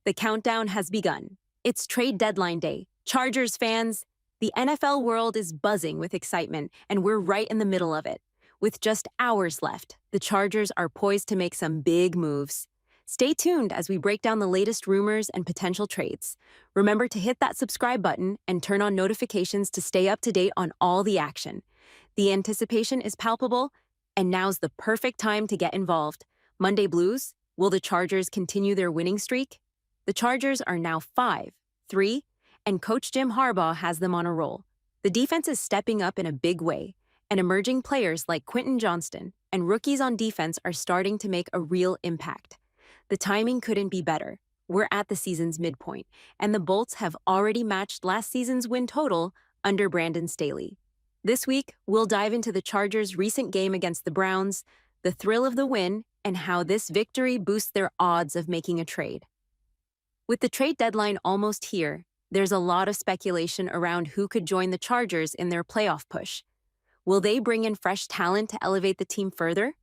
The countdown has begun. It's trade deadline day. Chargers fans, the NFL world is buzzing with excitement, and we're right in the middle of it. With just hours left, the Chargers are poised to make some big moves. Stay tuned as we break down the latest rumors and potential trades. Remember to hit that subscribe button and turn on notifications to stay up to date on all the action. The anticipation is palpable, and now's the perfect time to get involved. Monday Blues, will the Chargers continue their winning streak? The Chargers are now 5-3, and Coach Jim Harbaugh has them on a roll. The defense is stepping up in a big way, and emerging players like Quinton Johnston and rookies on defense are starting to make a real impact. The timing couldn't be better. We're at the season's midpoint, and the Bolts have already matched last season's win total under Brandon Staley. This week, we'll dive into the Chargers' recent game against the Browns, the thrill of the win, and how this victory boosts their odds of making a trade. With the trade deadline almost here, there's a lot of speculation around who could join the Chargers in their playoff push. Will they bring in fresh talent to elevate the team further?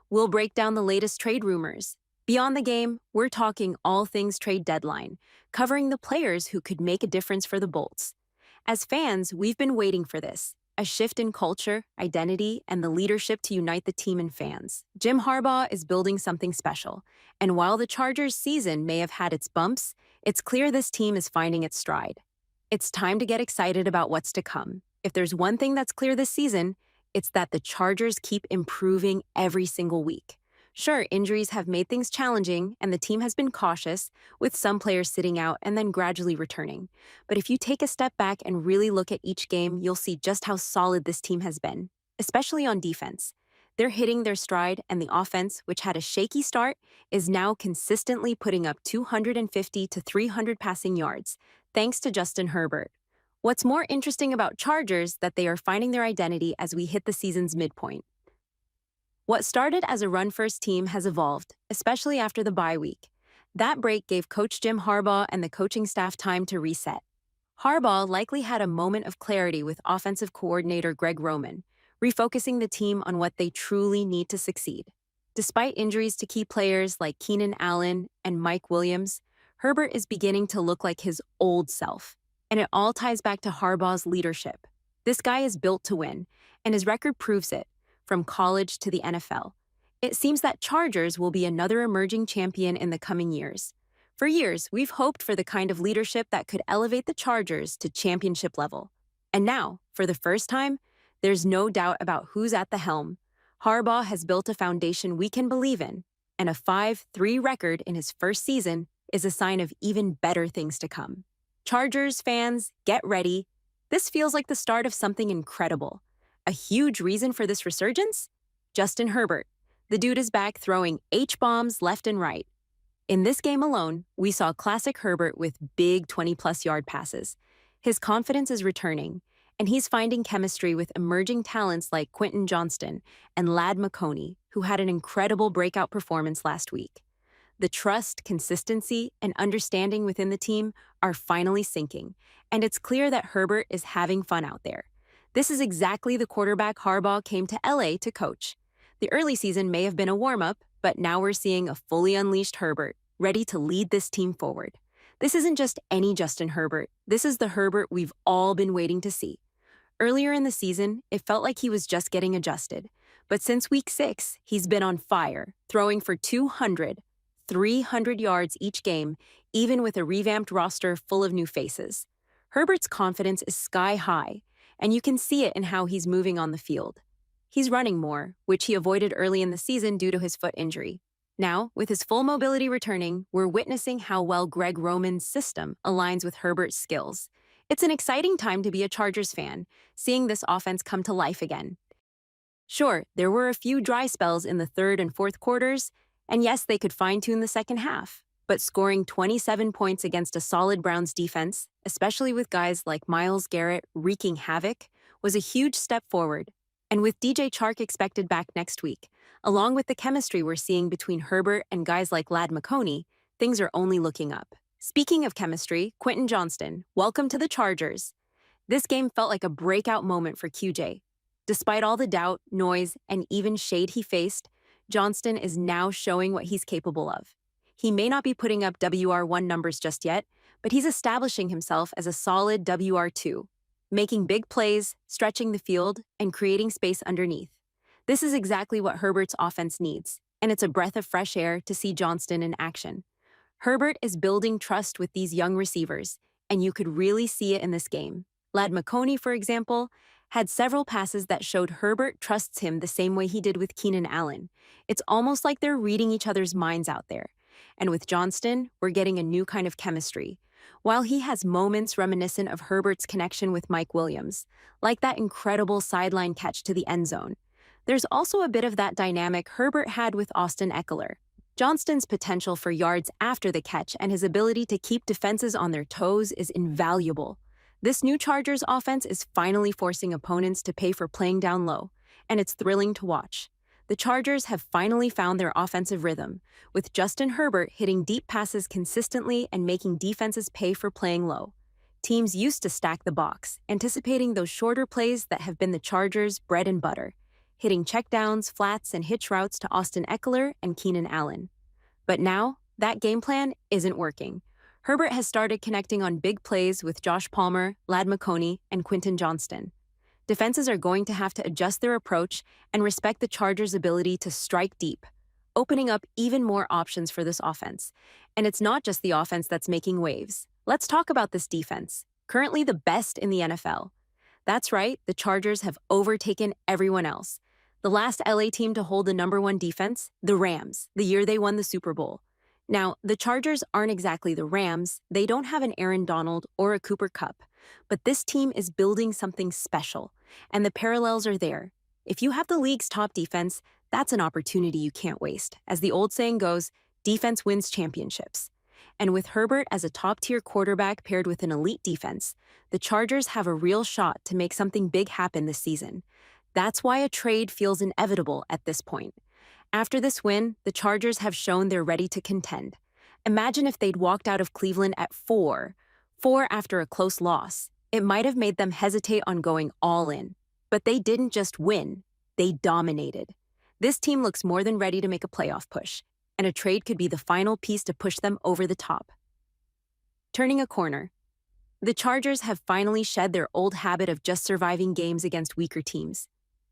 We'll break down the latest trade rumors. Beyond the game, we're talking all things trade deadline, covering the players who could make a difference for the Bolts. As fans, we've been waiting for this. A shift in culture, identity, and the leadership to unite the team and fans. Jim Harbaugh is building something special, and while the Chargers' season may have had its bumps, it's clear this team is finding its stride. It's time to get excited about what's to come. If there's one thing that's clear this season, it's that the Chargers keep improving every single week. Sure, injuries have made things challenging, and the team has been cautious, with some players sitting out and then gradually returning. But if you take a step back and really look at each game, you'll see just how solid this team has been, especially on defense. They're hitting their stride, and the offense, which had a shaky start, is now consistently putting up 250 to 300 passing yards, thanks to Justin Herbert. What's more interesting about Chargers that they are finding their identity as we hit the season's midpoint. What started as a run-first team has evolved, especially after the bye week. That break gave Coach Jim Harbaugh and the coaching staff time to reset. Harbaugh likely had a moment of clarity with offensive coordinator Greg Roman, refocusing the team on what they truly need to succeed. Despite injuries to key players like Keenan Allen and Mike Williams, Herbert is beginning to look like his old self, and it all ties back to Harbaugh's leadership. This guy is built to win, and his record proves it. From college to the NFL. It seems that Chargers will be another emerging champion in the coming years. For years, we've hoped for the kind of leadership that could elevate the Chargers to championship level. And now, for the first time, there's no doubt about who's at the helm. Harbaugh has built a foundation we can believe in, and a 5-3 record in his first season is a sign of even better things to come. Chargers fans, get ready. This feels like the start of something incredible. A huge reason for this resurgence? Justin Herbert. The dude is back throwing H-bombs left and right. In this game alone, we saw classic Herbert with big 20-plus yard passes. His confidence is returning, and he's finding chemistry with emerging talents like Quinton Johnston and Ladd McCowney, who had an incredible breakout performance last week. The trust, consistency, and understanding within the team are finally sinking, and it's clear that Herbert is having fun out there. This is exactly the quarterback Harbaugh came to LA to coach. The early season may have been a warm-up, but now we're seeing a fully unleashed Herbert, ready to lead this team forward. This isn't just any Justin Herbert. This is the Herbert we've all been waiting to see. Earlier in the season, it felt like he was just getting adjusted. But since week 6, he's been on fire, throwing for 200, 300 yards each game, even with a revamped roster full of new faces. Herbert's confidence is sky high, and you can see it in how he's moving on the field. He's running more, which he avoided early in the season due to his foot injury. Now, with his full mobility returning, we're witnessing how well Greg Roman's system aligns with Herbert's skills. It's an exciting time to be a Chargers fan, seeing this offense come to life again. Sure, there were a few dry spells in the third and fourth quarters, and yes, they could fine-tune the second half. But scoring 27 points against a solid Browns defense, especially with guys like Myles Garrett wreaking havoc, was a huge step forward. And with DJ Chark expected back next week, along with the chemistry we're seeing between Herbert and guys like Ladd McCowney, things are only looking up. Speaking of chemistry, Quinton Johnston, welcome to the Chargers. This game felt like a breakout moment for QJ. Despite all the doubt, noise, and even shade he faced, Johnston is now showing what he's capable of. He may not be putting up WR1 numbers just yet, but he's establishing himself as a solid WR2, making big plays, stretching the field, and creating space underneath. This is exactly what Herbert's offense needs, and it's a breath of fresh air to see Johnston in action. Herbert is building trust with these young receivers, and you could really see it in this game. Lad McConey, for example, had several passes that showed Herbert trusts him the same way he did with Keenan Allen. It's almost like they're reading each other's minds out there. And with Johnston, we're getting a new kind of chemistry. While he has moments reminiscent of Herbert's connection with Mike Williams, like that incredible sideline catch to the end zone, there's also a bit of that dynamic Herbert had with Austin Eckler. Johnston's potential for yards after the catch and his ability to keep defenses on their toes is invaluable. This new Chargers offense is finally forcing opponents to pay for playing down low, and it's thrilling to watch. The Chargers have finally found their offensive rhythm, with Justin Herbert hitting deep passes consistently and making defenses pay for playing low. Teams used to stack the box, anticipating those shorter plays that have been the Chargers' bread and butter, hitting checkdowns, flats, and hitch routes to Austin Eckler and Keenan Allen. But now, that game plan isn't working. Herbert has started connecting on big plays with Josh Palmer, Lad McConey, and Quinton Johnston. Defenses are going to have to adjust their approach and respect the Chargers' ability to strike deep, opening up even more options for this offense. And it's not just the offense that's making waves. Let's talk about this defense, currently the best in the NFL. That's right, the Chargers have overtaken everyone else. The last LA team to hold the #1 defense, the Rams, the year they won the Super Bowl. Now, the Chargers aren't exactly the Rams. They don't have an Aaron Donald or a Cooper Kupp. But this team is building something special, and the parallels are there. If you have the league's top defense, that's an opportunity you can't waste. As the old saying goes, defense wins championships. And with Herbert as a top-tier quarterback paired with an elite defense, the Chargers have a real shot to make something big happen this season. That's why a trade feels inevitable at this point. After this win, the Chargers have shown they're ready to contend. Imagine if they'd walked out of Cleveland at 4 after a close loss. It might have made them hesitate on going all in. But they didn't just win, they dominated. This team looks more than ready to make a playoff push, and a trade could be the final piece to push them over the top. Turning a corner. The Chargers have finally shed their old habit of just surviving games against weaker teams.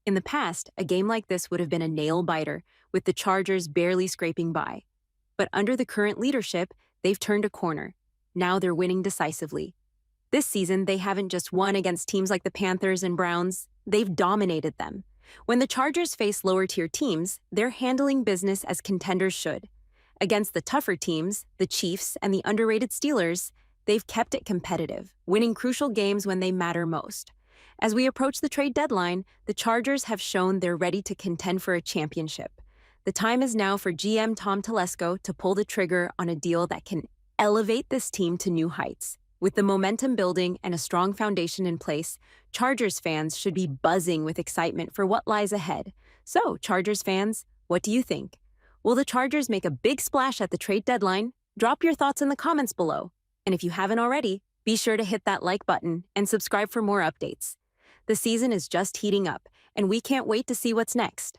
In the past, a game like this would have been a nail-biter, with the Chargers barely scraping by. But under the current leadership, they've turned a corner. Now they're winning decisively. This season, they haven't just won against teams like the Panthers and Browns, they've dominated them. When the Chargers face lower-tier teams, they're handling business as contenders should. Against the tougher teams, the Chiefs and the underrated Steelers, they've kept it competitive, winning crucial games when they matter most. As we approach the trade deadline, the Chargers have shown they're ready to contend for a championship. The time is now for GM Tom Telesco to pull the trigger on a deal that can elevate this team to new heights. With the momentum building and a strong foundation in place, Chargers fans should be buzzing with excitement for what lies ahead. So, Chargers fans, what do you think? Will the Chargers make a big splash at the trade deadline? Drop your thoughts in the comments below. And if you haven't already, be sure to hit that like button and subscribe for more updates. The season is just heating up, and we can't wait to see what's next.